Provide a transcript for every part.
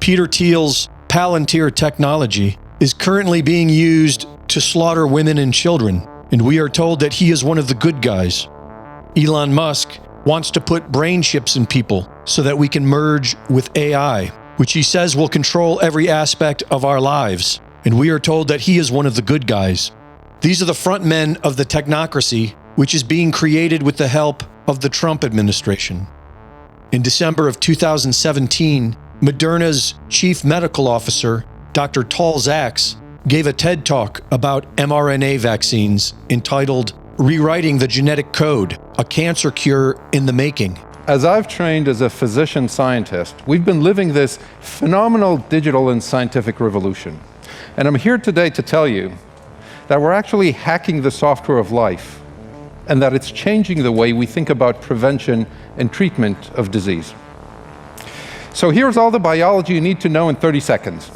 Peter Thiel's Palantir technology is currently being used to slaughter women and children, and we are told that he is one of the good guys. Elon Musk wants to put brain chips in people so that we can merge with AI, which he says will control every aspect of our lives, and we are told that he is one of the good guys. These are the front men of the technocracy, which is being created with the help of the Trump administration. In December of 2017, Moderna's chief medical officer, Dr. Tal Zaks, gave a TED Talk about mRNA vaccines entitled Rewriting the Genetic Code, a Cancer Cure in the Making. As I've trained as a physician scientist, we've been living this phenomenal digital and scientific revolution. And I'm here today to tell you that we're actually hacking the software of life, and that it's changing the way we think about prevention and treatment of disease. So here's all the biology you need to know in 30 seconds.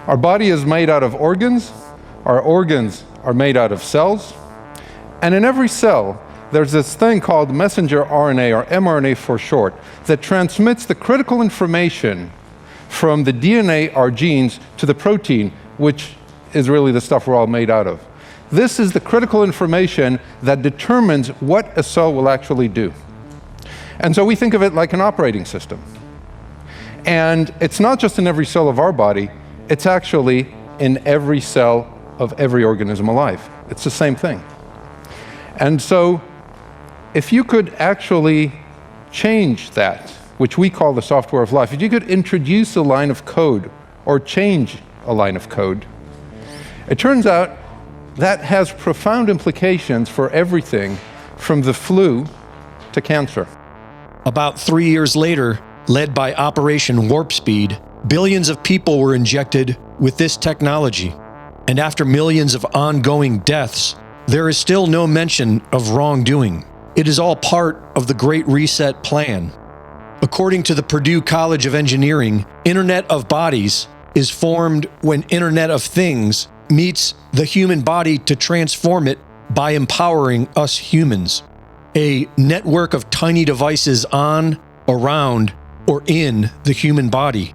Our body is made out of organs, our organs are made out of cells, and in every cell, there's this thing called messenger RNA, or mRNA for short, that transmits the critical information from the DNA, our genes, to the protein, which is really the stuff we're all made out of. This is the critical information that determines what a cell will actually do. And so we think of it like an operating system. And it's not just in every cell of our body, it's actually in every cell of every organism alive. It's the same thing. And so if you could actually change that, which we call the software of life, if you could introduce a line of code or change a line of code, it turns out that has profound implications for everything from the flu to cancer. About 3 years later, led by Operation Warp Speed, billions of people were injected with this technology. And after millions of ongoing deaths, there is still no mention of wrongdoing. It is all part of the Great Reset plan. According to the Purdue College of Engineering, Internet of Bodies is formed when Internet of Things meets the human body to transform it by empowering us humans. A network of tiny devices on, around, or in the human body,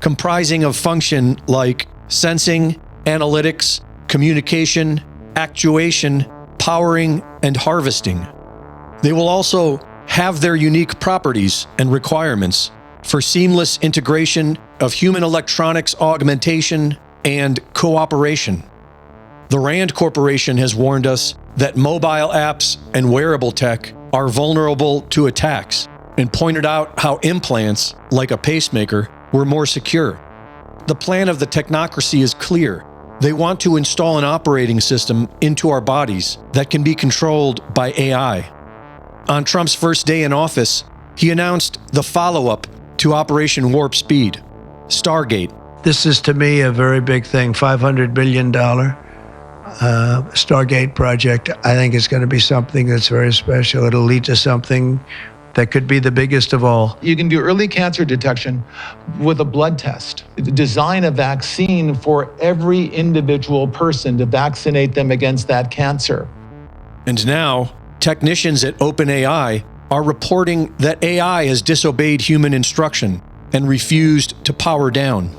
comprising of function like sensing, analytics, communication, actuation, powering, and harvesting. They will also have their unique properties and requirements for seamless integration of human electronics augmentation and cooperation. The RAND Corporation has warned us that mobile apps and wearable tech are vulnerable to attacks, and pointed out how implants, like a pacemaker, were more secure. The plan of the technocracy is clear. They want to install an operating system into our bodies that can be controlled by AI. On Trump's first day in office, he announced the follow-up to Operation Warp Speed, Stargate. This is, to me, a very big thing. $500 billion Stargate project. I think it's going to be something that's very special. It'll lead to something that could be the biggest of all. You can do early cancer detection with a blood test. Design a vaccine for every individual person to vaccinate them against that cancer. And now, technicians at OpenAI are reporting that AI has disobeyed human instruction and refused to power down.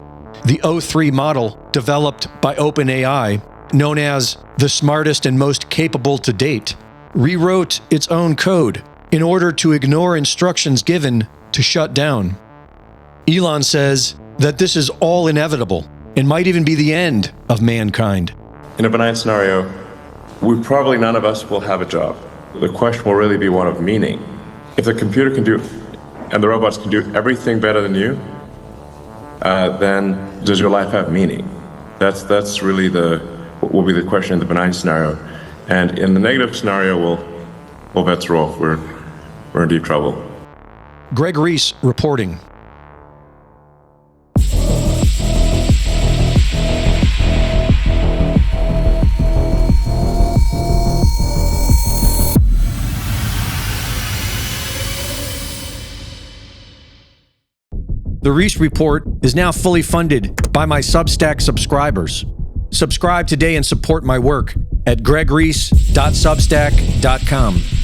The O3 model, developed by OpenAI, known as the smartest and most capable to date, rewrote its own code in order to ignore instructions given to shut down. Elon says that this is all inevitable and might even be the end of mankind. In a benign scenario, probably none of us will have a job. The question will really be one of meaning. If the computer can do, and the robots can do everything better than you, then does your life have meaning? That's really what will be the question in the benign scenario. And in the negative scenario, well, bets are off. We're in deep trouble. Greg Reese reporting. The Reese Report is now fully funded by my Substack subscribers. Subscribe today and support my work at gregreese.substack.com.